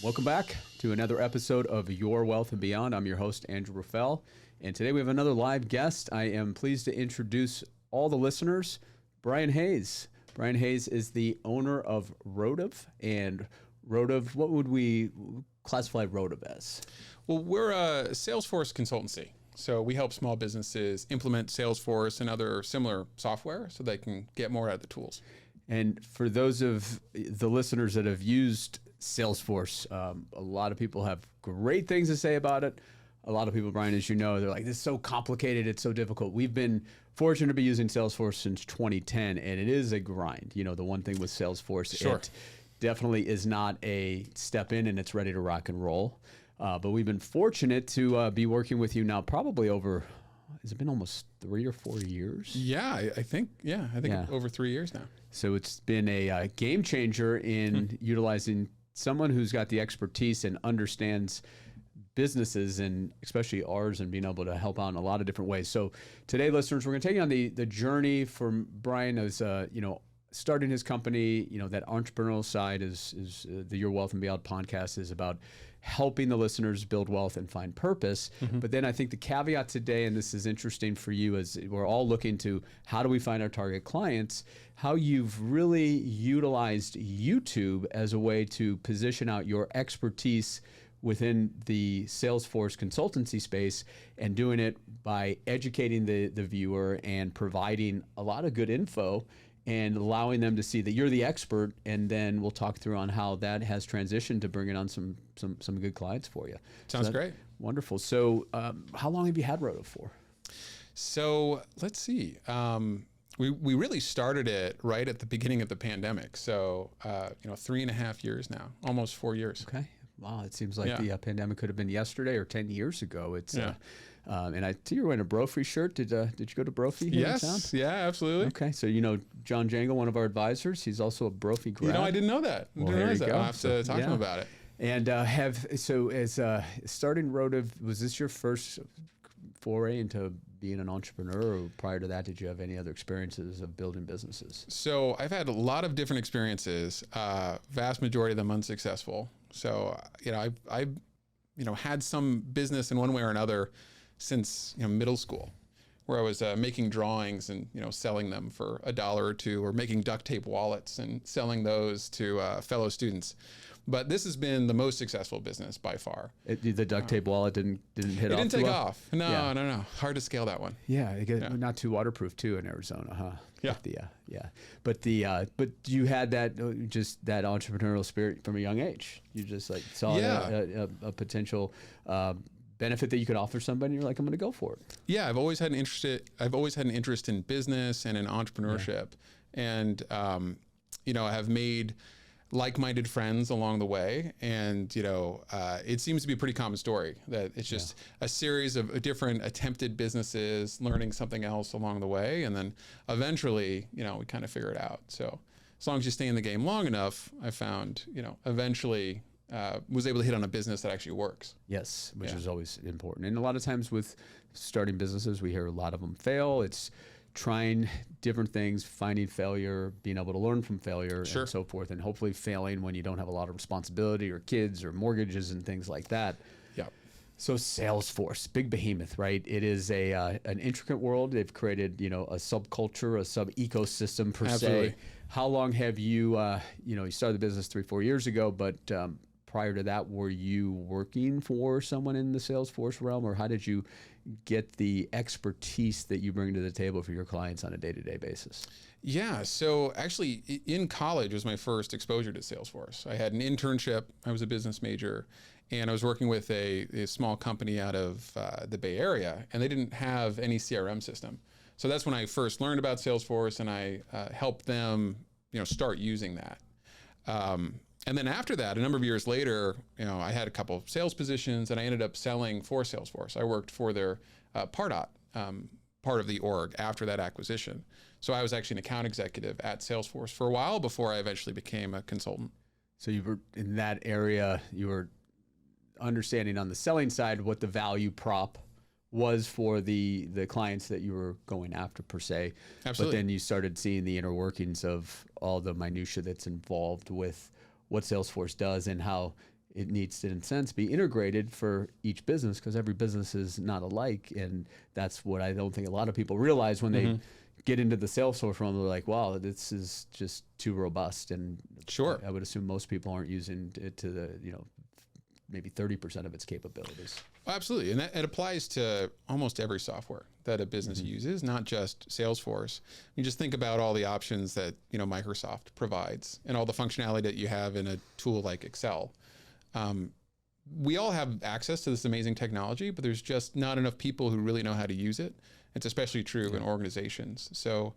Welcome back to another episode of Your Wealth and Beyond. I'm your host, Andrew Raffel, and today we have another live guest. I am pleased to introduce all the listeners, Brian Hayes. Brian Hayes is the owner of Rotive, and Rotive, what would we classify Rotive as? Well, we're a Salesforce consultancy. So we help small businesses implement Salesforce and other similar software so they can get more out of the tools. And for those of the listeners that have used Salesforce, a lot of people have great things to say about it. A lot of people, Brian, as you know, they're like, this is so complicated, it's so difficult. We've been fortunate to be using Salesforce since 2010, and it is a grind. You know, the one thing with Salesforce, Sure. It definitely is not a step in and it's ready to rock and roll. But we've been fortunate to be working with you now probably over, has it been almost 3 or 4 years? Yeah, I think over 3 years now. So it's been a game changer in utilizing someone who's got the expertise and understands businesses, and especially ours, and being able to help out in a lot of different ways. So today, listeners, we're going to take you on the journey from Brian as starting his company. You know, that entrepreneurial side is the Your Wealth and Beyond podcast is about helping the listeners build wealth and find purpose. But then I think the caveat today, and this is interesting for you, as we're all looking to how do we find our target clients, how you've really utilized YouTube as a way to position out your expertise within the Salesforce consultancy space, and doing it by educating the viewer and providing a lot of good info and allowing them to see that you're the expert. And then we'll talk through on how that has transitioned to bringing on some good clients for you. Sounds great. Wonderful. So how long have you had Rotive for? So let's see. We really started it right at the beginning of the pandemic. So, 3.5 years now, almost 4 years. Okay. Wow. It seems like the pandemic could have been yesterday or 10 years ago. It's and I see you're wearing a Brophy shirt. Did you go to Brophy here in town? Yes. Yeah, absolutely. Okay. So, you know, John Jangle, one of our advisors, he's also a Brophy grad. I didn't know that. I didn't realize that. I'll have to talk to him about it. And as starting Rotive, was this your first foray into being an entrepreneur, or prior to that, did you have any other experiences of building businesses? So I've had a lot of different experiences, vast majority of them unsuccessful. So, I've had some business in one way or another since, middle school, where I was making drawings and, selling them for $1 or $2, or making duct tape wallets and selling those to fellow students. But this has been the most successful business by far. The duct tape wallet didn't hit off. It didn't take off. No. Hard to scale that one. Yeah, not too waterproof too in Arizona, huh? Yeah. But you had that that entrepreneurial spirit from a young age. You just saw a potential benefit that you could offer somebody. You're like, I'm going to go for it. Yeah, I've always had an interest in business and in entrepreneurship, and I have made like-minded friends along the way, and it seems to be a pretty common story that it's just a series of different attempted businesses, learning something else along the way, and then eventually we kind of figure it out. So as long as you stay in the game long enough, I found eventually was able to hit on a business that actually works. Yes, which is always important. And a lot of times with starting businesses, we hear a lot of them fail. It's trying different things, finding failure, being able to learn from failure, and so forth, and hopefully failing when you don't have a lot of responsibility or kids or mortgages and things like that. Yeah. So Salesforce, big behemoth, right? It is an intricate world. They've created, a subculture, a sub-ecosystem per se. How long have you, you started the business 3-4 years ago, but prior to that, were you working for someone in the Salesforce realm, or how did you get the expertise that you bring to the table for your clients on a day-to-day basis? Yeah, so actually in college was my first exposure to Salesforce. I had an internship. I was a business major, and I was working with a small company out of the Bay Area, and they didn't have any CRM system. So that's when I first learned about Salesforce, and I helped them, start using that. And then after that, a number of years later, I had a couple of sales positions, and I ended up selling for Salesforce. I worked for their Pardot part of the org after that acquisition. So I was actually an account executive at Salesforce for a while before I eventually became a consultant. So you were in that area, you were understanding on the selling side what the value prop was for the clients that you were going after per se. Absolutely. But then you started seeing the inner workings of all the minutia that's involved with what Salesforce does, and how it needs to, in a sense, be integrated for each business because every business is not alike. And that's what I don't think a lot of people realize when they get into the Salesforce realm. They're like, wow, this is just too robust. And Sure. I would assume most people aren't using it to the, maybe 30% of its capabilities. Absolutely. And it applies to almost every software that a business uses, not just Salesforce. You just think about all the options that, Microsoft provides and all the functionality that you have in a tool like Excel. We all have access to this amazing technology, but there's just not enough people who really know how to use it. It's especially true in organizations. So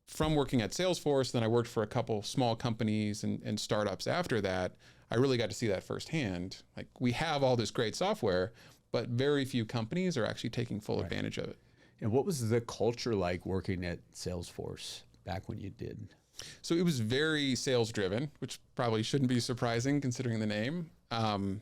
from working at Salesforce, then I worked for a couple small companies and startups after that. I really got to see that firsthand. Like, we have all this great software, but very few companies are actually taking full advantage of it. And what was the culture like working at Salesforce back when you did? So it was very sales driven, which probably shouldn't be surprising considering the name. And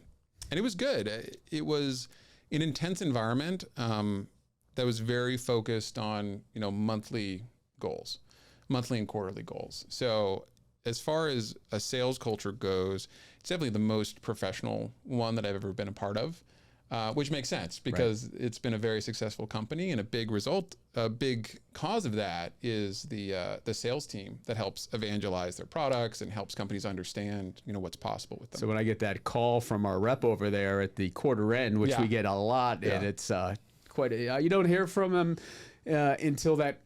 it was good. It was an intense environment that was very focused on, monthly goals, monthly and quarterly goals. So as far as a sales culture goes, it's definitely the most professional one that I've ever been a part of, which makes sense because it's been a very successful company, and a big cause of that is the sales team that helps evangelize their products and helps companies understand, what's possible with them. So when I get that call from our rep over there at the quarter end, which we get a lot, and it's you don't hear from them until that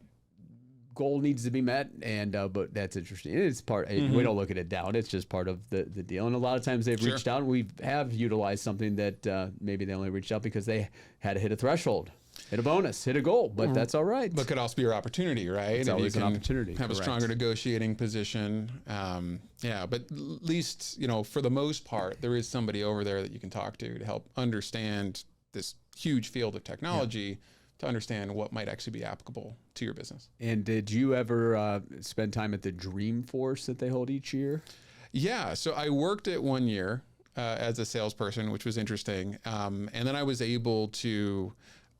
goal needs to be met, and but that's interesting. It's part. We don't look at it down. It's just part of the deal. And a lot of times they've reached out, and we have utilized something that maybe they only reached out because they had to hit a threshold, hit a bonus, hit a goal. But that's all right. But could also be your opportunity, right? It's always an opportunity. Have a stronger negotiating position. But at least for the most part, there is somebody over there that you can talk to help understand this huge field of technology. To understand what might actually be applicable to your business. And did you ever spend time at the Dreamforce that they hold each year? Yeah, so I worked it 1 year as a salesperson, which was interesting. And then I was able to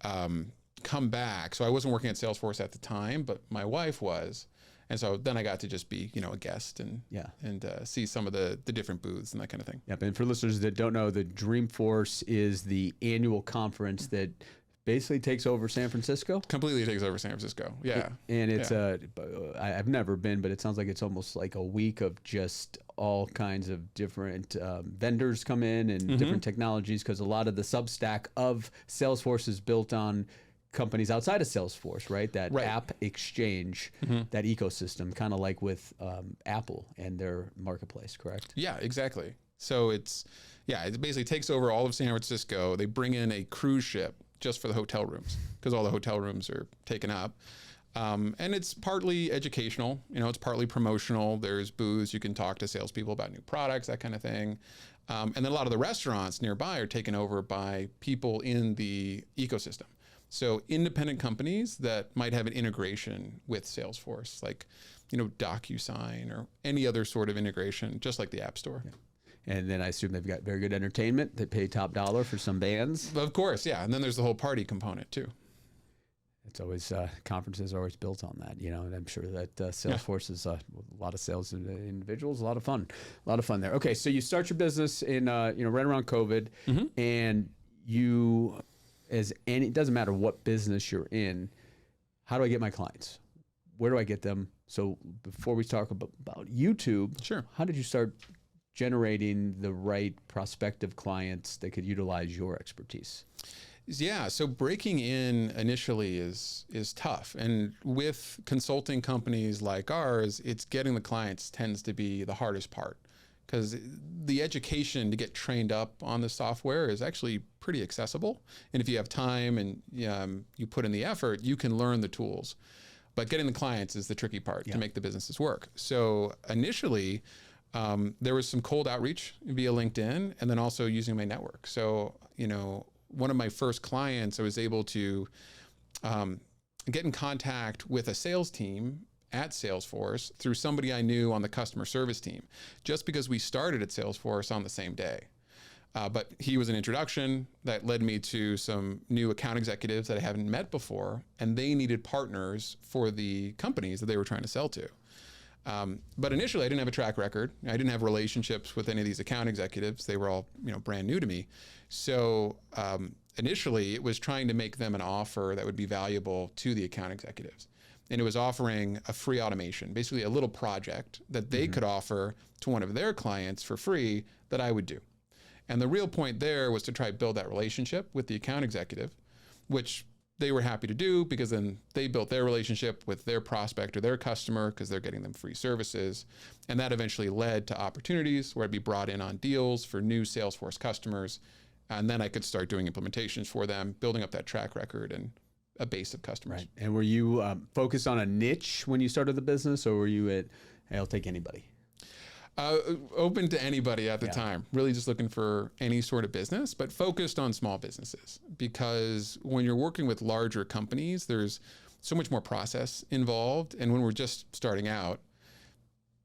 come back. So I wasn't working at Salesforce at the time, but my wife was. And so then I got to just be, a guest and see some of the different booths and that kind of thing. Yep. And for listeners that don't know, the Dreamforce is the annual conference that basically takes over San Francisco. Completely takes over San Francisco. Yeah. And it's I've never been, but it sounds like it's almost like a week of just all kinds of different vendors come in and different technologies, because a lot of the Substack of Salesforce is built on companies outside of Salesforce, right? That app exchange, that ecosystem, kind of like with Apple and their marketplace, correct? Yeah, exactly. So it basically takes over all of San Francisco. They bring in a cruise ship just for the hotel rooms, because all the hotel rooms are taken up. And it's partly educational, it's partly promotional. There's booths, you can talk to salespeople about new products, that kind of thing. And then a lot of the restaurants nearby are taken over by people in the ecosystem. So independent companies that might have an integration with Salesforce, like, DocuSign or any other sort of integration, just like the App Store. Yeah. And then I assume they've got very good entertainment. They pay top dollar for some bands. Of course, yeah. And then there's the whole party component too. It's always, conferences are always built on that, and I'm sure that Salesforce is a lot of sales individuals, a lot of fun there. Okay, so you start your business in, right around COVID, and it doesn't matter what business you're in, how do I get my clients? Where do I get them? So before we talk about YouTube, sure. How did you start generating the right prospective clients that could utilize your expertise? Yeah, so breaking in initially is tough. And with consulting companies like ours, it's getting the clients tends to be the hardest part, because the education to get trained up on the software is actually pretty accessible. And if you have time and you put in the effort, you can learn the tools. But getting the clients is the tricky part to make the businesses work. So initially, there was some cold outreach via LinkedIn, and then also using my network. So, one of my first clients, I was able to get in contact with a sales team at Salesforce through somebody I knew on the customer service team, just because we started at Salesforce on the same day. But he was an introduction that led me to some new account executives that I haven't met before, and they needed partners for the companies that they were trying to sell to. But initially I didn't have a track record. I didn't have relationships with any of these account executives. They were all, brand new to me. So initially it was trying to make them an offer that would be valuable to the account executives. And it was offering a free automation, basically a little project that they could offer to one of their clients for free that I would do. And the real point there was to try to build that relationship with the account executive, which they were happy to do because then they built their relationship with their prospect or their customer because they're getting them free services. And that eventually led to opportunities where I'd be brought in on deals for new Salesforce customers. And then I could start doing implementations for them, building up that track record and a base of customers. Right. And were you focused on a niche when you started the business, or were you at, hey, I'll take anybody? Open to anybody at the time, really just looking for any sort of business, but focused on small businesses, because when you're working with larger companies, there's so much more process involved. And when we're just starting out,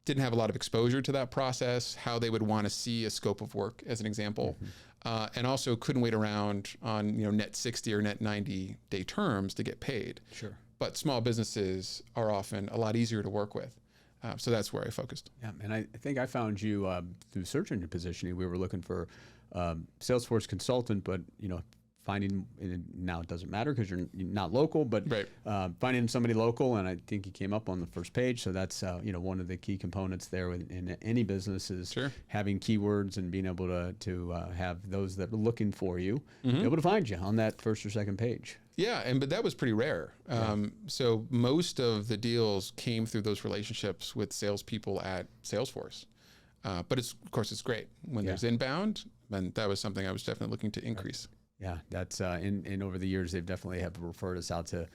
didn't have a lot of exposure to that process, how they would want to see a scope of work as an example. And also couldn't wait around on, net 60 or net 90 day terms to get paid. Sure. But small businesses are often a lot easier to work with. So that's where I focused. Yeah, and I think I found you through search engine positioning. We were looking for Salesforce consultant, but finding, and now it doesn't matter because you're not local, but finding somebody local, and I think you came up on the first page. So that's one of the key components there in any business is having keywords and being able to have those that are looking for you be able to find you on that first or second page. Yeah, but that was pretty rare. So most of the deals came through those relationships with salespeople at Salesforce. But of course, it's great when there's inbound, and that was something I was definitely looking to increase. Yeah, that's and over the years, they've definitely have referred us out to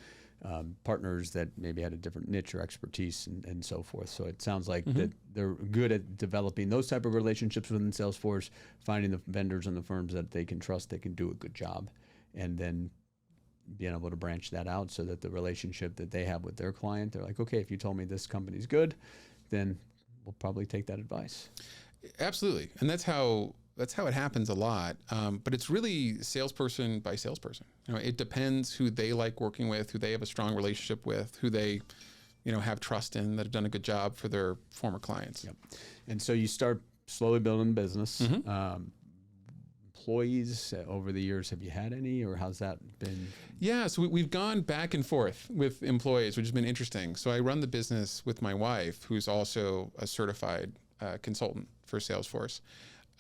partners that maybe had a different niche or expertise and so forth. So it sounds like that they're good at developing those type of relationships within Salesforce, finding the vendors and the firms that they can trust, they can do a good job, and then being able to branch that out so that the relationship that they have with their client, they're like, okay, if you told me this company's good, then we'll probably take that advice. Absolutely. And that's how it happens a lot. But it's really salesperson by salesperson. It depends who they like working with, who they have a strong relationship with, who they, have trust in, that have done a good job for their former clients. Yep. And so you start slowly building business. Employees over the years, have you had any, or how's that been? Yeah, so we've gone back and forth with employees, which has been interesting. So I run the business with my wife, who's also a certified consultant for Salesforce.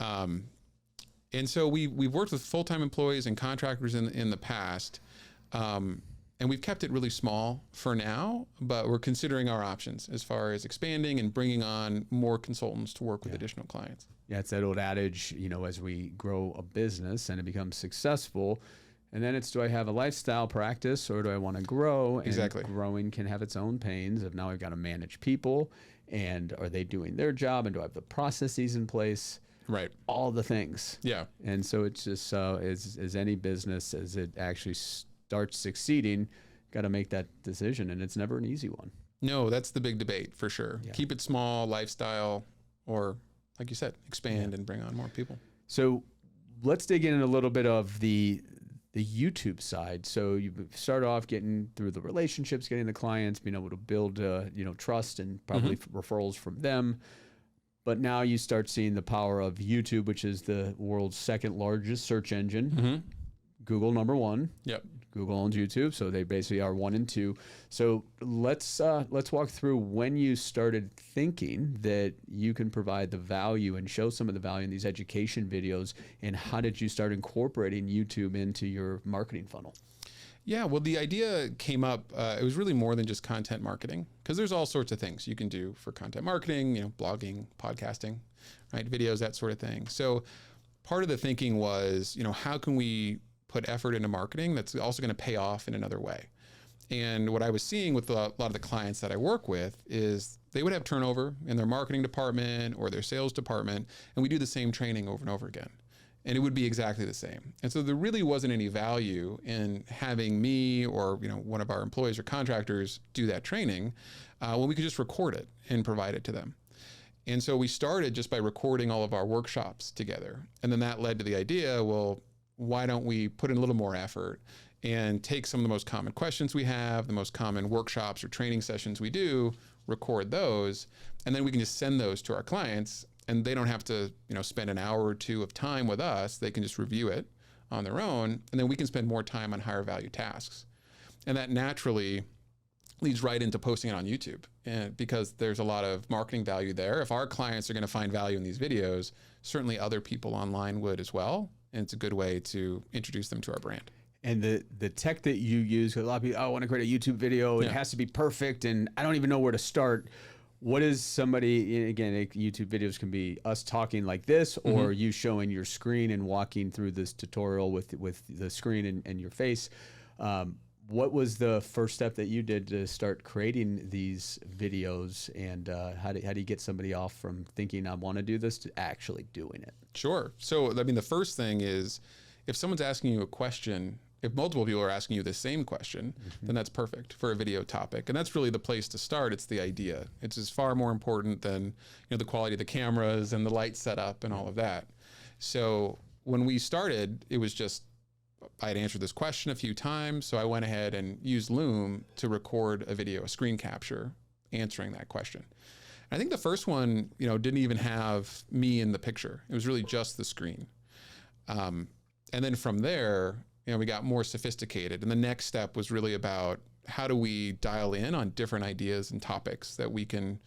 And so we've worked with full-time employees and contractors in the past, and we've kept it really small for now, but we're considering our options as far as expanding and bringing on more consultants to work with additional clients. Yeah, it's that old adage, as we grow a business and it becomes successful, and then it's, do I have a lifestyle practice or do I want to grow? Exactly. And growing can have its own pains of now I've got to manage people, and are they doing their job, and do I have the processes in place? Right. All the things. Yeah. And so it's just, as any business, as it actually starts succeeding, got to make that decision, and it's never an easy one. No, that's the big debate for sure. Yeah. Keep it small, lifestyle, or like you said, expand and bring on more people. So let's dig in a little bit of the YouTube side. So you start off getting through the relationships, getting the clients, being able to build, trust and probably referrals from them. But now you start seeing the power of YouTube, which is the world's second largest search engine. Google number one. Yep. Google owns YouTube, so they basically are 1 and 2. So let's walk through when you started thinking that you can provide the value and show some of the value in these education videos, and how did you start incorporating YouTube into your marketing funnel? Yeah, well, the idea came up, it was really more than just content marketing, because there's all sorts of things you can do for content marketing, blogging, podcasting, right, videos, that sort of thing. So part of the thinking was, how can we put effort into marketing that's also going to pay off in another way? And what I was seeing with a lot of the clients that I work with is they would have turnover in their marketing department or their sales department, and we do the same training over and over again. And it would be exactly the same. And so there really wasn't any value in having me or one of our employees or contractors do that training when we could just record it and provide it to them. And so we started just by recording all of our workshops together. And then that led to the idea, well, why don't we put in a little more effort and take some of the most common questions we have, the most common workshops or training sessions we do, record those, and then we can just send those to our clients, and they don't have to, spend an hour or two of time with us. They can just review it on their own, and then we can spend more time on higher value tasks. And that naturally leads right into posting it on YouTube, and because there's a lot of marketing value there. If our clients are going to find value in these videos, certainly other people online would as well. And it's a good way to introduce them to our brand. And the tech that you use, 'cause a lot of people, I want to create a YouTube video, it has to be perfect, and I don't even know where to start. What is somebody, again, YouTube videos can be us talking like this, or you showing your screen and walking through this tutorial with the screen and your face. What was the first step that you did to start creating these videos, and how do you get somebody off from thinking I want to do this to actually doing it? Sure. So, I mean, the first thing is, if someone's asking you a question, if multiple people are asking you the same question, then that's perfect for a video topic. And that's really the place to start. It's the idea. It's just far more important than the quality of the cameras and the light setup and all of that. So when we started, it was just, I'd answered this question a few times. So I went ahead and used Loom to record a video, a screen capture, answering that question. And I think the first one, didn't even have me in the picture. It was really just the screen. And then from there, we got more sophisticated. And the next step was really about how do we dial in on different ideas and topics that we can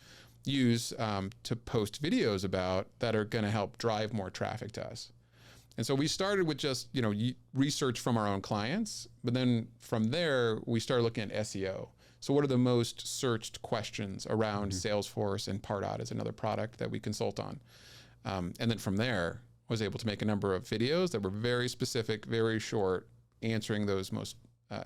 use to post videos about that are going to help drive more traffic to us. And so we started with just, research from our own clients, but then from there, we started looking at SEO. So what are the most searched questions around Salesforce, and Pardot is another product that we consult on. And then from there, was able to make a number of videos that were very specific, very short, answering those most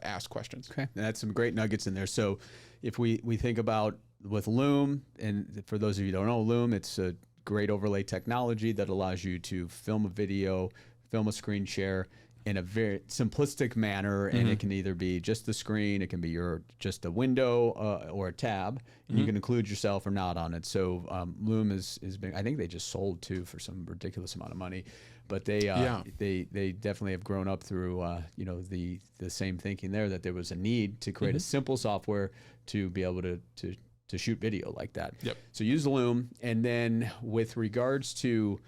asked questions. Okay, and that's some great nuggets in there. So if we think about with Loom, and for those of you who don't know Loom, it's a great overlay technology that allows you to film a video, film a screen share in a very simplistic manner, and it can either be just the screen, it can be just a window or a tab, and you can include yourself or not on it. So Loom has been, I think they just sold too for some ridiculous amount of money, but they definitely have grown up through the same thinking there, that there was a need to create a simple software to be able to shoot video like that. Yep. So use Loom, and then with regards to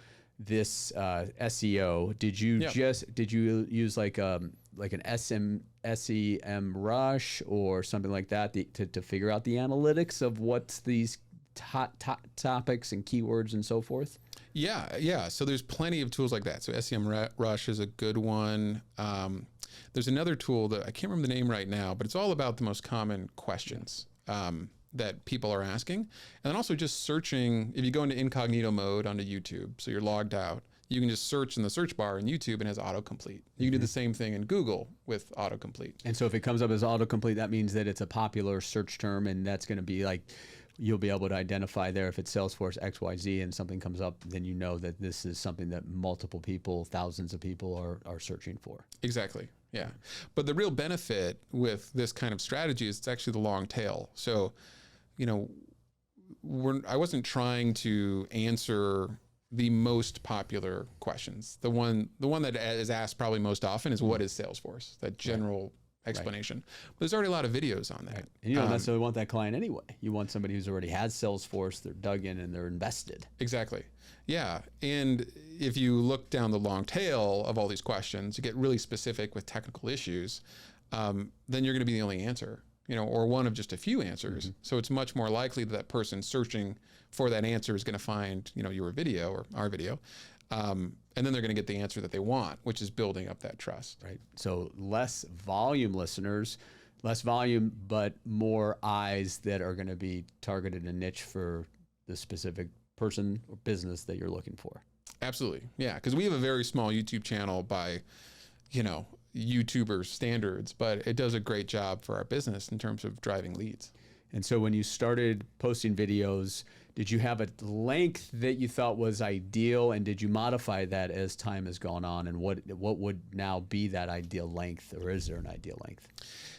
this SEO, did you use like an SEM rush or something like that to figure out the analytics of what's these topics and keywords and so forth? Yeah. So there's plenty of tools like that. So SEM rush is a good one. There's another tool that I can't remember the name right now, but it's all about the most common questions that people are asking. And then also just searching, if you go into incognito mode onto YouTube, so you're logged out, you can just search in the search bar in YouTube and it has autocomplete. You can do the same thing in Google with autocomplete. And so if it comes up as autocomplete, that means that it's a popular search term, and that's going to be like, you'll be able to identify there if it's Salesforce XYZ and something comes up, then you know that this is something that multiple people, thousands of people are searching for. Exactly. Yeah. But the real benefit with this kind of strategy is it's actually the long tail. So, I wasn't trying to answer the most popular questions. The one that is asked probably most often is, what is Salesforce? That general explanation. But there's already a lot of videos on that. Right. And you don't necessarily want that client anyway. You want somebody who's already has Salesforce, they're dug in and they're invested. Exactly. Yeah. And if you look down the long tail of all these questions, you get really specific with technical issues, then you're going to be the only answer, or one of just a few answers. So it's much more likely that person searching for that answer is going to find, your video or our video. And then they're going to get the answer that they want, which is building up that trust. Right. So less volume listeners, less volume, but more eyes that are going to be targeted and niche for the specific person or business that you're looking for. Absolutely. Yeah. Because we have a very small YouTube channel by, YouTuber standards, but it does a great job for our business in terms of driving leads. And so when you started posting videos, did you have a length that you thought was ideal, and did you modify that as time has gone on, and what would now be that ideal length, or is there an ideal length?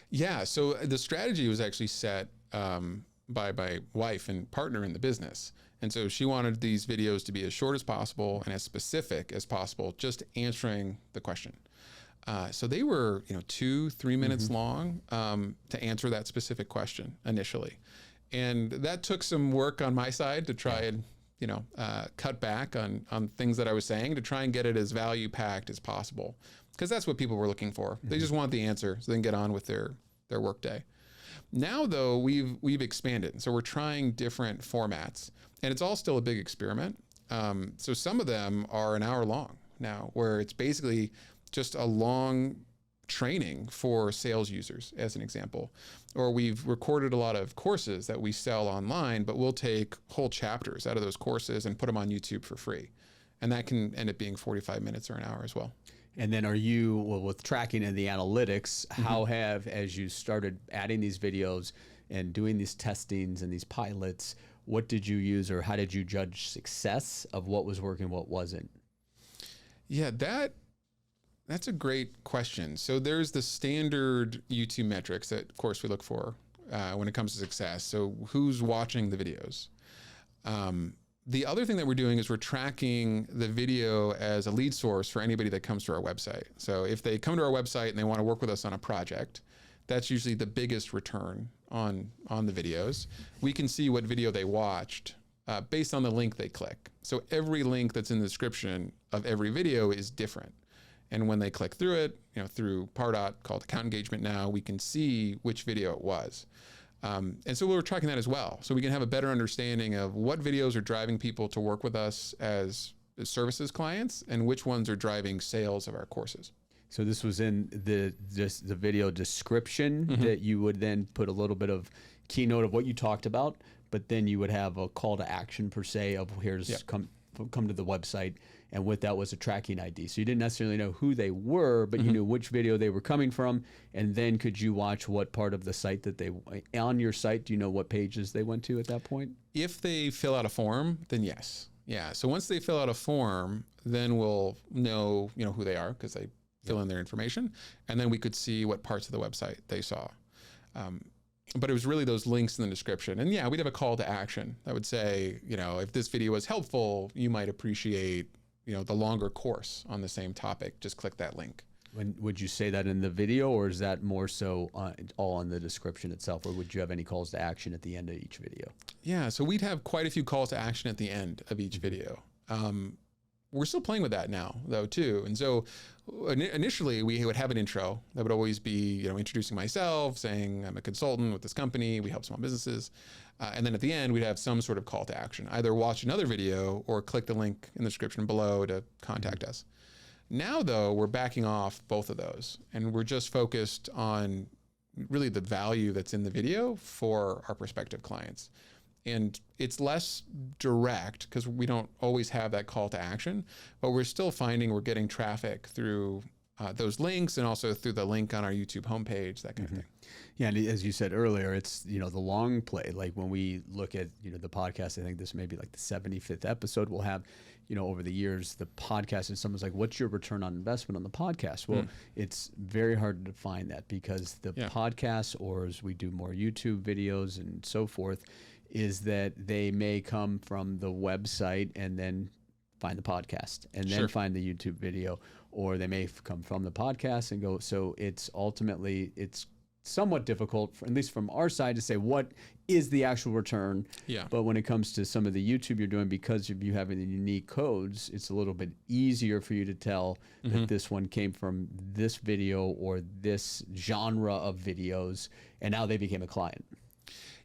Yeah, so the strategy was actually set by my wife and partner in the business. And so she wanted these videos to be as short as possible and as specific as possible, just answering the question. So they were, 2-3 minutes long to answer that specific question initially. And that took some work on my side to try and, cut back on things that I was saying to try and get it as value packed as possible. Because that's what people were looking for. They just want the answer so they can get on with their work day. Now, though, we've expanded. So we're trying different formats. And it's all still a big experiment. So some of them are an hour long now, where it's basically just a long training for sales users, as an example. Or we've recorded a lot of courses that we sell online, but we'll take whole chapters out of those courses and put them on YouTube for free. And that can end up being 45 minutes or an hour as well. And then with tracking and the analytics, how have, as you started adding these videos and doing these testings and these pilots, what did you use, or how did you judge success of what was working, what wasn't? Yeah, that's a great question. So there's the standard YouTube metrics that, of course, we look for when it comes to success. So who's watching the videos? The other thing that we're doing is we're tracking the video as a lead source for anybody that comes to our website. So if they come to our website and they want to work with us on a project, that's usually the biggest return on the videos. We can see what video they watched based on the link they click. So every link that's in the description of every video is different. And when they click through it, through Pardot, called Account Engagement now, we can see which video it was. And so we're tracking that as well. So we can have a better understanding of what videos are driving people to work with us as services clients and which ones are driving sales of our courses. So this was in the video description that you would then put a little bit of keynote of what you talked about, but then you would have a call to action per se of come to the website, and with that was a tracking ID. So you didn't necessarily know who they were, but you knew which video they were coming from, and then could you watch what part of the site that on your site, do you know what pages they went to at that point? If they fill out a form, then yes. Yeah, so once they fill out a form, then we'll know, who they are because they fill in their information, and then we could see what parts of the website they saw. But it was really those links in the description. And yeah, we'd have a call to action that would say, if this video was helpful, you might appreciate, the longer course on the same topic. Just click that link. Would you say that in the video, or is that more so all on the description itself, or would you have any calls to action at the end of each video? Yeah, so we'd have quite a few calls to action at the end of each video. We're still playing with that now, though, too. And so initially, we would have an intro that would always be, introducing myself, saying I'm a consultant with this company, we help small businesses. And then at the end, we'd have some sort of call to action, either watch another video or click the link in the description below to contact us. Now, though, we're backing off both of those, and we're just focused on really the value that's in the video for our prospective clients. And it's less direct because we don't always have that call to action, but we're still finding we're getting traffic through those links and also through the link on our YouTube homepage, that kind of thing. Yeah, and as you said earlier, it's, the long play. Like when we look at, the podcast, I think this may be like the 75th episode we'll have, over the years, the podcast, and someone's like, what's your return on investment on the podcast? Well, it's very hard to define that because the podcast, or as we do more YouTube videos and so forth, is that they may come from the website and then find the podcast and then find the YouTube video, or they may come from the podcast and go. So it's ultimately, it's somewhat difficult, at least from our side, to say what is the actual return. Yeah. But when it comes to some of the YouTube you're doing, because of you having the unique codes, it's a little bit easier for you to tell that this one came from this video or this genre of videos, and now they became a client.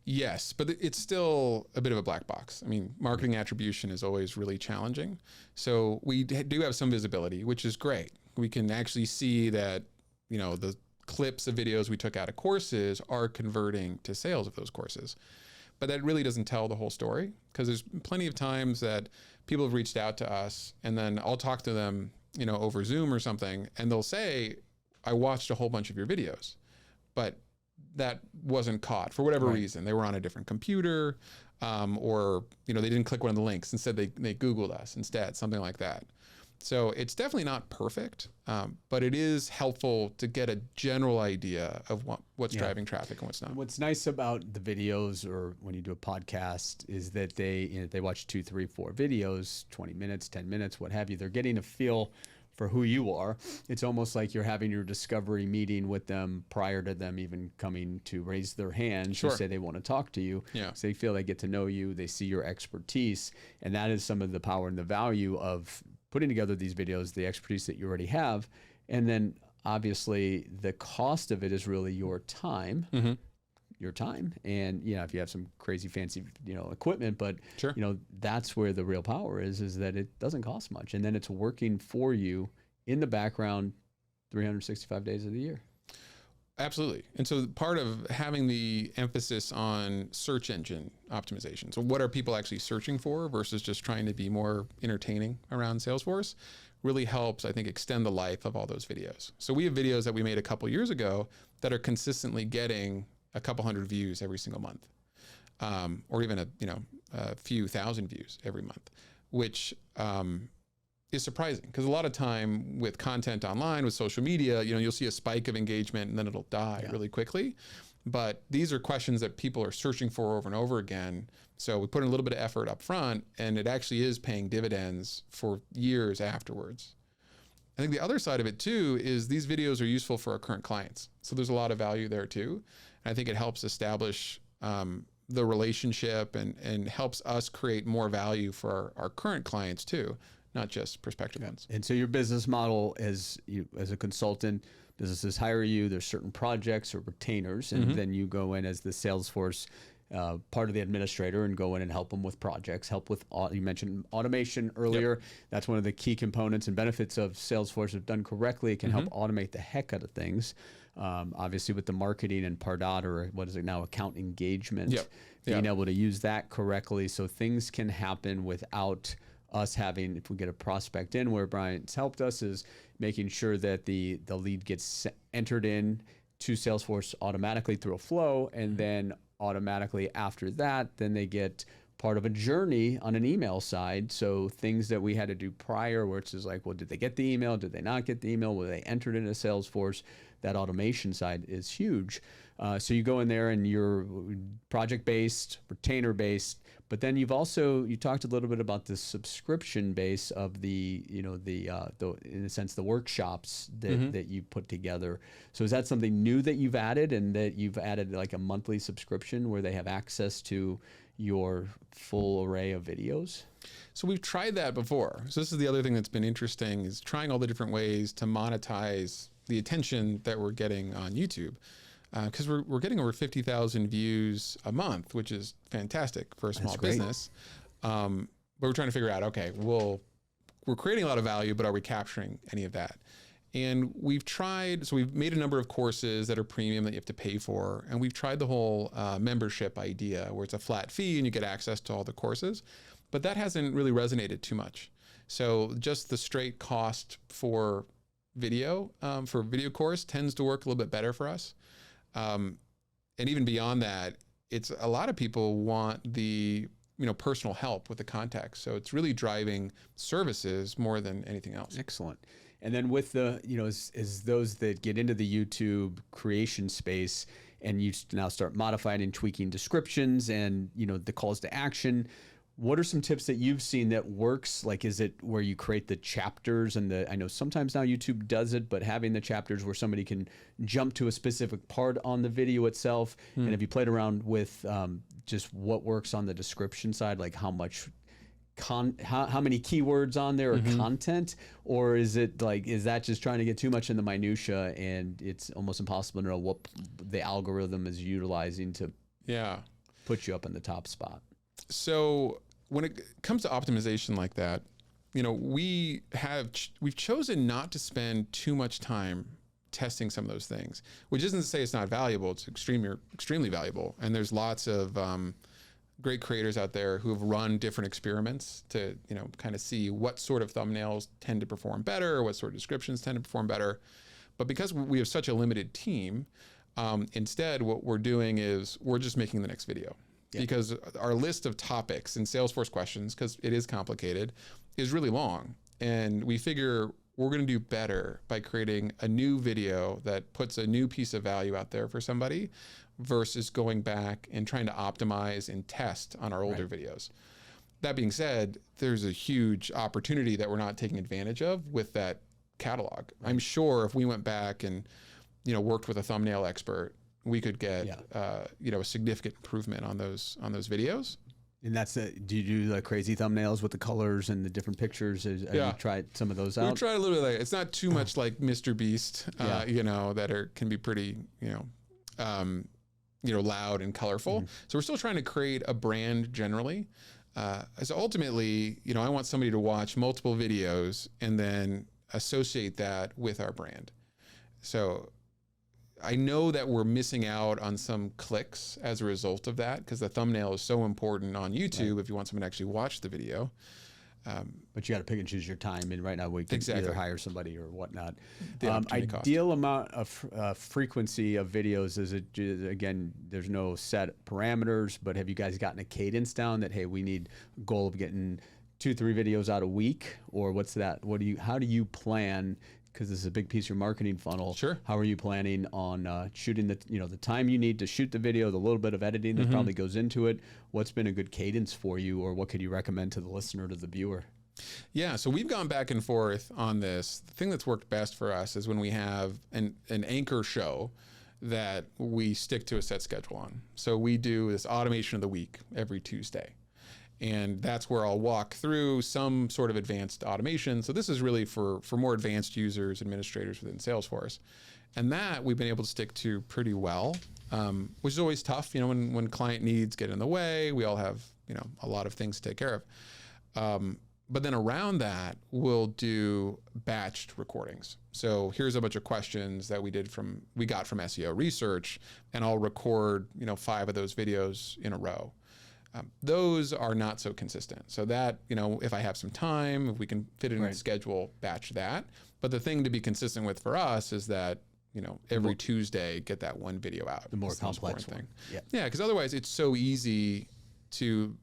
Yes, but it's still a bit of a black box. I mean, marketing attribution is always really challenging. So we do have some visibility, which is great. We can actually see that, the clips of videos we took out of courses are converting to sales of those courses. But that really doesn't tell the whole story, because there's plenty of times that people have reached out to us and then I'll talk to them, over Zoom or something, and they'll say, I watched a whole bunch of your videos, but that wasn't caught for whatever reason. They were on a different computer, or they didn't click one of the links. Instead, they Googled us instead, something like that. So it's definitely not perfect, but it is helpful to get a general idea of what's driving traffic and what's not. What's nice about the videos, or when you do a podcast, is that they watch 2, 3, 4 videos, 20 minutes, 10 minutes, what have you. They're getting a feel for who you are. It's almost like you're having your discovery meeting with them prior to them even coming to raise their hand to say they want to talk to you. Yeah. So they feel they get to know you, they see your expertise, and that is some of the power and the value of putting together these videos, the expertise that you already have. And then obviously the cost of it is really your time. Your time, and if you have some crazy fancy equipment, but that's where the real power is that it doesn't cost much, and then it's working for you in the background 365 days of the year. Absolutely. And so part of having the emphasis on search engine optimization, so what are people actually searching for versus just trying to be more entertaining around Salesforce, really helps, I think, extend the life of all those videos. So we have videos that we made a couple years ago that are consistently getting a couple hundred views every single month, or even a few thousand views every month, which is surprising because a lot of time with content online, with social media, you'll see a spike of engagement and then it'll die really quickly. But these are questions that people are searching for over and over again. So we put in a little bit of effort up front, and it actually is paying dividends for years afterwards. I think the other side of it too is these videos are useful for our current clients. So there's a lot of value there too. And I think it helps establish the relationship and helps us create more value for our current clients too, not just prospective ones. And so your business model as a consultant, businesses hire you, there's certain projects or retainers, and then you go in as the Salesforce part of the administrator and go in and help them with projects, help with, you mentioned automation earlier. That's one of the key components and benefits of Salesforce. If done correctly, it can help automate the heck out of things. Obviously with the marketing and Pardot, or what is it now, account engagement, being able to use that correctly so things can happen without us having, if we get a prospect in, where Brian's helped us is making sure that the lead gets entered in to Salesforce automatically through a flow, and then automatically after that, then they get part of a journey on an email side. So things that we had to do prior, where it's just like, well, did they get the email? Did they not get the email? Were they entered into Salesforce? That automation side is huge. So you go in there and you're project-based, retainer-based, but then you talked a little bit about the subscription base of the in a sense, the workshops that you put together. So is that something new that you've added, and that you've added like a monthly subscription where they have access to your full array of videos? So we've tried that before. So this is the other thing that's been interesting, is trying all the different ways to monetize the attention that we're getting on YouTube. Because we're getting over 50,000 views a month, which is fantastic for a small business. But we're trying to figure out, okay, we're creating a lot of value, but are we capturing any of that? And we've made a number of courses that are premium that you have to pay for. And we've tried the whole membership idea where it's a flat fee and you get access to all the courses, but that hasn't really resonated too much. So just the straight cost for video course tends to work a little bit better for us. And even beyond that, it's a lot of people want the personal help with the context. So it's really driving services more than anything else. Excellent. And then with the, as those that get into the YouTube creation space, and you now start modifying and tweaking descriptions and, the calls to action, what are some tips that you've seen that works? Like, is it where you create the chapters and I know sometimes now YouTube does it, but having the chapters where somebody can jump to a specific part on the video itself. And have you played around with just what works on the description side, like how much how many keywords on there or content, or is that just trying to get too much in the minutia and it's almost impossible to know what the algorithm is utilizing to put you up in the top spot? So when it comes to optimization like that, we've chosen not to spend too much time testing some of those things, which isn't to say it's not valuable. It's extremely valuable. And there's lots of great creators out there who have run different experiments to, kind of see what sort of thumbnails tend to perform better, or what sort of descriptions tend to perform better. But because we have such a limited team, instead what we're doing is we're just making the next video. Because our list of topics and Salesforce questions, because it is complicated, is really long. And we figure we're going to do better by creating a new video that puts a new piece of value out there for somebody versus going back and trying to optimize and test on our older videos. That being said, there's a huge opportunity that we're not taking advantage of with that catalog. I'm sure if we went back and, worked with a thumbnail expert, we could get, a significant improvement on those videos. And do you do the crazy thumbnails with the colors and the different pictures? Have you tried some of those out? We tried a little bit of that. It's not too much like Mr. Beast, that can be pretty, loud and colorful. So we're still trying to create a brand generally. So ultimately, I want somebody to watch multiple videos and then associate that with our brand. So I know that we're missing out on some clicks as a result of that, because the thumbnail is so important on YouTube if you want someone to actually watch the video. But you got to pick and choose your time. And right now we can either hire somebody or whatnot. Ideal amount of frequency of videos is again, there's no set parameters, but have you guys gotten a cadence down that, hey, we need a goal of getting 2-3 videos out a week, or what's that? How do you plan? Because this is a big piece of your marketing funnel. Sure. How are you planning on shooting the time you need to shoot the video, the little bit of editing that probably goes into it? What's been a good cadence for you, or what could you recommend to the listener, to the viewer? Yeah, so we've gone back and forth on this. The thing that's worked best for us is when we have an anchor show that we stick to a set schedule on. So we do this automation of the week every Tuesday. And that's where I'll walk through some sort of advanced automation. So this is really for more advanced users, administrators within Salesforce. And that we've been able to stick to pretty well, which is always tough. When client needs get in the way, we all have, a lot of things to take care of. But then around that, we'll do batched recordings. So here's a bunch of questions that we got from SEO research, and I'll record, 5 of those videos in a row. Those are not so consistent. So that, if I have some time, if we can fit it in the schedule, batch that. But the thing to be consistent with for us is that, every Tuesday, get that one video out. The more complex thing. Yeah, because otherwise it's so easy to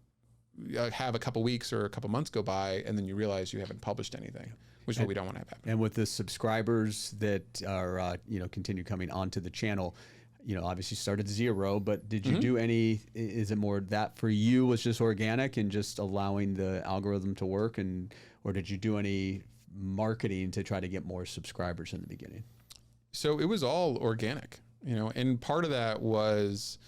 have a couple weeks or a couple months go by, and then you realize you haven't published anything, which is what we don't want to have happen. And with the subscribers that are, continue coming onto the channel, obviously started 0, but did you do is it more that for you was just organic and just allowing the algorithm to work, or did you do any marketing to try to get more subscribers in the beginning? So it was all organic, and part of that was,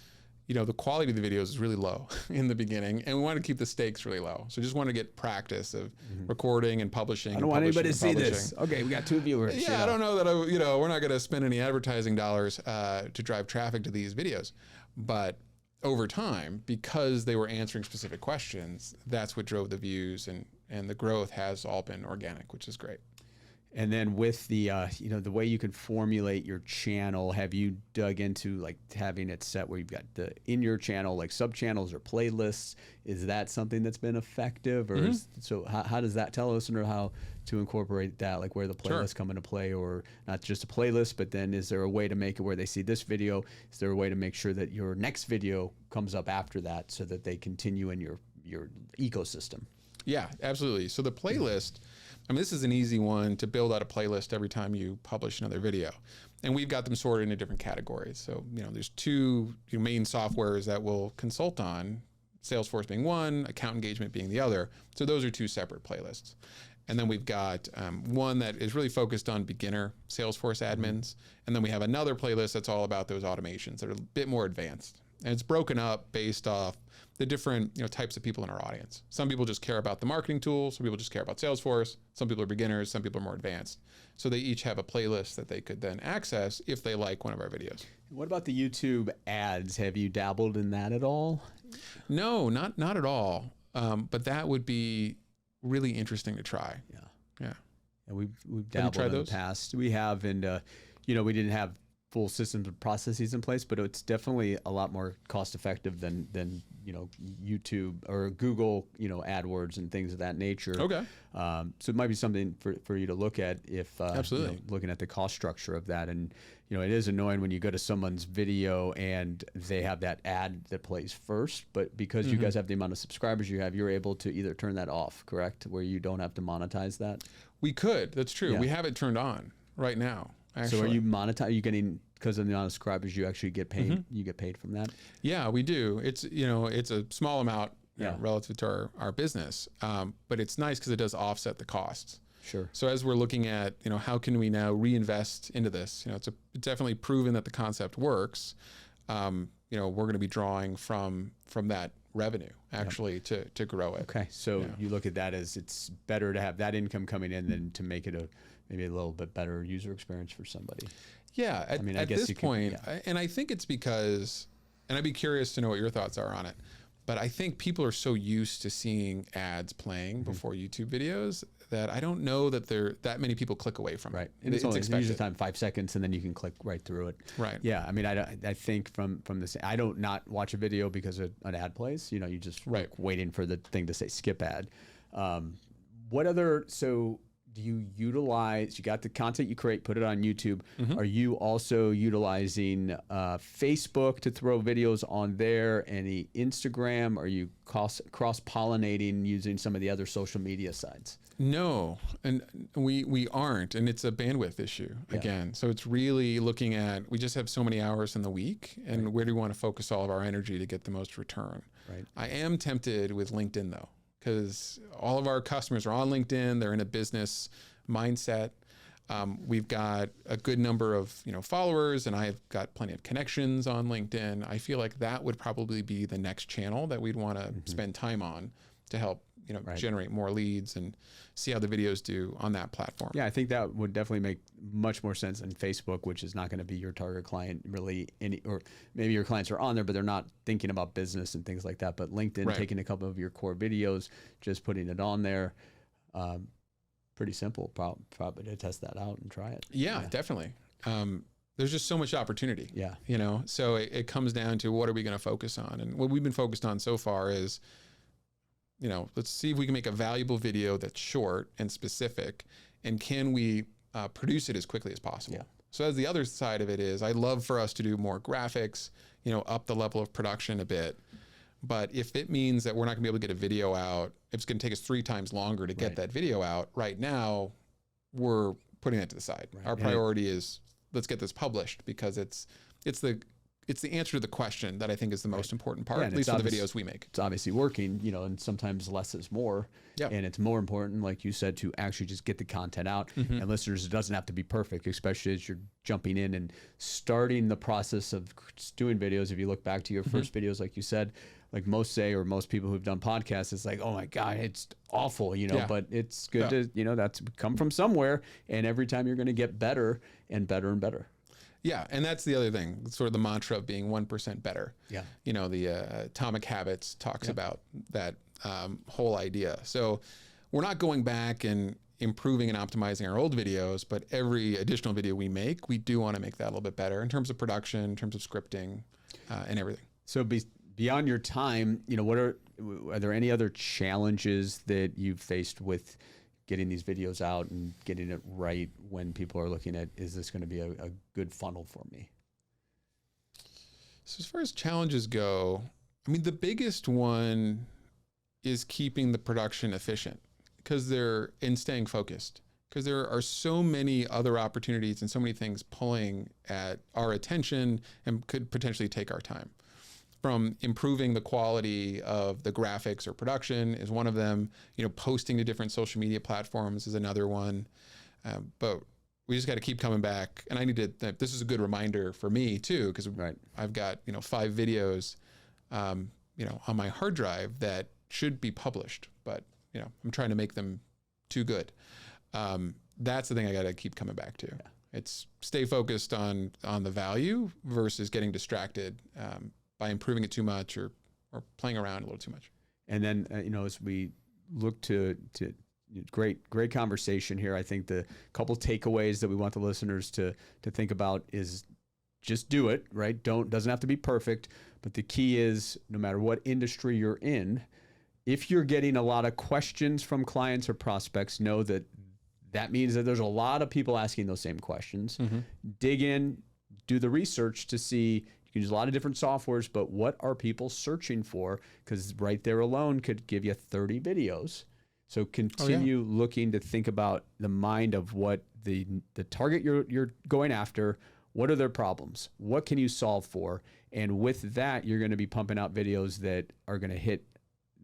the quality of the videos is really low in the beginning, and we want to keep the stakes really low. So just want to get practice of recording and publishing. I don't want anybody to see this. Okay, we got 2 viewers. Yeah, I don't know that we're not going to spend any advertising dollars to drive traffic to these videos, but over time, because they were answering specific questions, that's what drove the views, and the growth has all been organic, which is great. And then with the, the way you can formulate your channel, have you dug into like having it set where you've got in your channel, like sub channels or playlists? Is that something that's been effective? Or how does that tell a listener how to incorporate that, like where the playlists come into play, or not just a playlist, but then is there a way to make it where they see this video? Is there a way to make sure that your next video comes up after that so that they continue in your ecosystem? Yeah, absolutely. So the playlist, this is an easy one to build out a playlist every time you publish another video. And we've got them sorted into different categories. So, there's 2 main softwares that we'll consult on, Salesforce being one, account engagement being the other. So those are 2 separate playlists. And then we've got one that is really focused on beginner Salesforce admins. And then we have another playlist that's all about those automations that are a bit more advanced. And it's broken up based off the different types of people in our audience. Some people just care about the marketing tools. Some people just care about Salesforce. Some people are beginners. Some people are more advanced. So they each have a playlist that they could then access if they like one of our videos. What about the YouTube ads? Have you dabbled in that at all? No, not at all. But that would be really interesting to try. Yeah. And we've dabbled in the past. We have, and we didn't have full systems and processes in place, but it's definitely a lot more cost effective than YouTube or Google, AdWords and things of that nature. Okay. So it might be something for you to look at if absolutely looking at the cost structure of that. And it is annoying when you go to someone's video and they have that ad that plays first, but because you guys have the amount of subscribers you're able to either turn that off, correct, where you don't have to monetize that. We could. That's true. Yeah. We have it turned on right now. Actually. So are you monetizing? Are you getting, because of the amount of subscribers, you actually get paid? You get paid from that? Yeah, we do. It's it's a small amount relative to our business, but it's nice because it does offset the costs. Sure. So as we're looking at, how can we now reinvest into this? It's definitely proven that the concept works. We're going to be drawing from that revenue actually to grow it. Okay. So you look at that as it's better to have that income coming in than to make it maybe a little bit better user experience for somebody. Yeah. At this point, and I think it's because, and I'd be curious to know what your thoughts are on it, but I think people are so used to seeing ads playing before YouTube videos that I don't know that that many people click away from it. And it's usually time 5 seconds, and then you can click right through it. Right. Yeah. I mean, I think from this, I don't not watch a video because an ad plays. You just waiting for the thing to say skip ad. So do you utilize? You got the content you create, put it on YouTube. Are you also utilizing Facebook to throw videos on there? Any Instagram? Are you cross-pollinating using some of the other social media sites? No, and we aren't, and it's a bandwidth issue again. So it's really looking at, we just have so many hours in the week, and where do we want to focus all of our energy to get the most return? Right. I am tempted with LinkedIn though, because all of our customers are on LinkedIn. They're in a business mindset. We've got a good number of followers, and I've got plenty of connections on LinkedIn. I feel like that would probably be the next channel that we'd want to spend time on to help generate more leads and see how the videos do on that platform. Yeah, I think that would definitely make much more sense than Facebook, which is not going to be your target client really or maybe your clients are on there, but they're not thinking about business and things like that. But LinkedIn, taking a couple of your core videos, just putting it on there, pretty simple. Probably to test that out and try it. Yeah. Definitely. There's just so much opportunity. Yeah. So it comes down to what are we going to focus on? And what we've been focused on so far is, let's see if we can make a valuable video that's short and specific, and can we produce it as quickly as possible? Yeah. So as the other side of it is, I'd love for us to do more graphics, up the level of production a bit. But if it means that we're not gonna be able to get a video out, if it's gonna take us 3 times longer to get that video out, right now, we're putting that to the side. Right. Our priority is, let's get this published, because it's the answer to the question that I think is the most important part, at least for the videos we make. It's obviously working, and sometimes less is more. Yep. And it's more important, like you said, to actually just get the content out. And listeners, it doesn't have to be perfect, especially as you're jumping in and starting the process of doing videos. If you look back to your first videos, like you said, like most people who've done podcasts, it's like, oh my God, it's awful, but it's good to, that's come from somewhere. And every time you're going to get better and better and better. Yeah, and that's the other thing, sort of the mantra of being 1% better. Yeah. The Atomic Habits talks about that whole idea. So we're not going back and improving and optimizing our old videos, but every additional video we make, we do want to make that a little bit better in terms of production, in terms of scripting, and everything. So beyond your time, are there any other challenges that you've faced with getting these videos out and getting it right when people are looking at, is this going to be a good funnel for me? So as far as challenges go, I mean, the biggest one is keeping the production efficient, because staying focused, because there are so many other opportunities and so many things pulling at our attention and could potentially take our time. From improving the quality of the graphics or production is one of them. Posting to different social media platforms is another one. But we just got to keep coming back. And I need to. This is a good reminder for me too, because I've got 5 videos, on my hard drive that should be published, but I'm trying to make them too good. That's the thing I got to keep coming back to. Yeah. It's stay focused on the value versus getting distracted by improving it too much or playing around a little too much. And then, as we look to great conversation here, I think the couple takeaways that we want the listeners to think about is just do it, right? Doesn't have to be perfect, but the key is no matter what industry you're in, if you're getting a lot of questions from clients or prospects, know that means that there's a lot of people asking those same questions. Dig in, do the research to see. You can use a lot of different softwares, but what are people searching for? Because right there alone could give you 30 videos. So continue looking to think about the mind of what the target you're going after. What are their problems? What can you solve for? And with that, you're going to be pumping out videos that are going to hit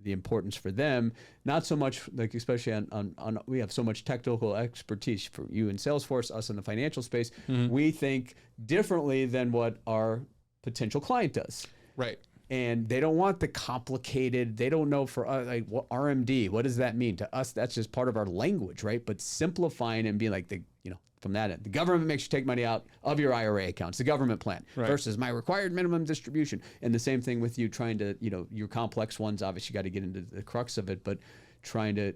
the importance for them, not so much like, especially on we have so much technical expertise for you in Salesforce, us in the financial space. We think differently than what our potential client does. Right. And they don't want the complicated, they don't know for like what RMD, what does that mean? To us, that's just part of our language, right? But simplifying and being like, from that end, the government makes you take money out of your IRA accounts, the government plan, versus my required minimum distribution. And the same thing with you trying to, your complex ones, obviously you got to get into the crux of it, but trying to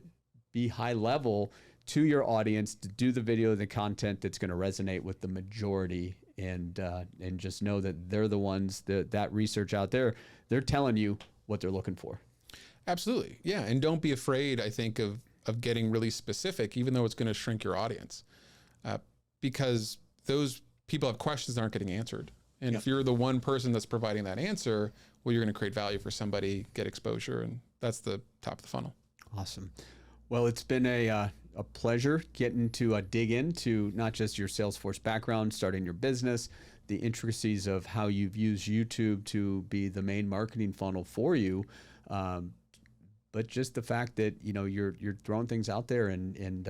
be high level to your audience, to do the video, the content that's going to resonate with the majority, and just know that they're the ones that research out there, they're telling you what they're looking for. Absolutely. Yeah. And don't be afraid, I think, of getting really specific, even though it's going to shrink your audience, because those people have questions that aren't getting answered. And if you're the one person that's providing that answer, well, you're going to create value for somebody, get exposure, and that's the top of the funnel. Awesome. Well, it's been a pleasure getting to dig into not just your Salesforce background, starting your business, the intricacies of how you've used YouTube to be the main marketing funnel for you, but just the fact that you're throwing things out there and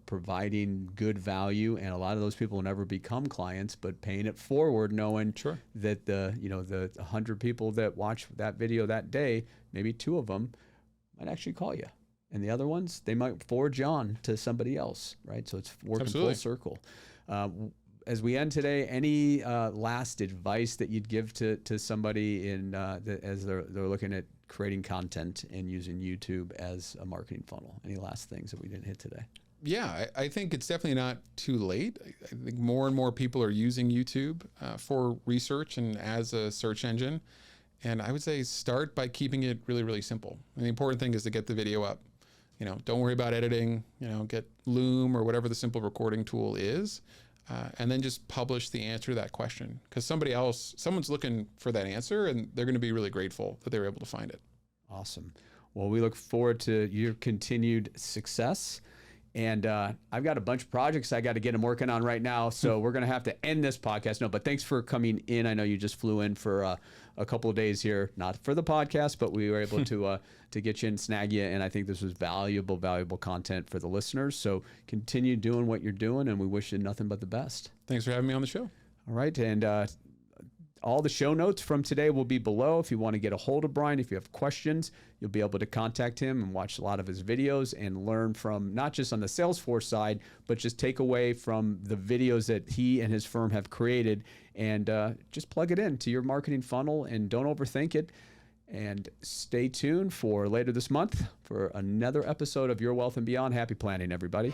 providing good value, and a lot of those people will never become clients, but paying it forward, knowing that the 100 people that watch that video that day, maybe 2 of them might actually call you. And the other ones, they might forward you on to somebody else, right? So it's working full circle. As we end today, any last advice that you'd give to somebody as they're looking at creating content and using YouTube as a marketing funnel? Any last things that we didn't hit today? Yeah, I think it's definitely not too late. I think more and more people are using YouTube for research and as a search engine. And I would say start by keeping it really, really simple. And the important thing is to get the video up. Don't worry about editing, get Loom or whatever the simple recording tool is, and then just publish the answer to that question. Because someone's looking for that answer, and they're going to be really grateful that they were able to find it. Awesome. Well, we look forward to your continued success. And I've got a bunch of projects I got to get them working on right now. So we're going to have to end this podcast. No, but thanks for coming in. I know you just flew in for a couple of days here, not for the podcast, but we were able to get you and snag you. And I think this was valuable content for the listeners. So continue doing what you're doing, and we wish you nothing but the best. Thanks for having me on the show. All right. And all the show notes from today will be below. If you want to get a hold of Brian, if you have questions, you'll be able to contact him and watch a lot of his videos and learn from not just on the Salesforce side, but just take away from the videos that he and his firm have created, and just plug it into your marketing funnel and don't overthink it. And stay tuned for later this month for another episode of Your Wealth and Beyond. Happy planning, everybody.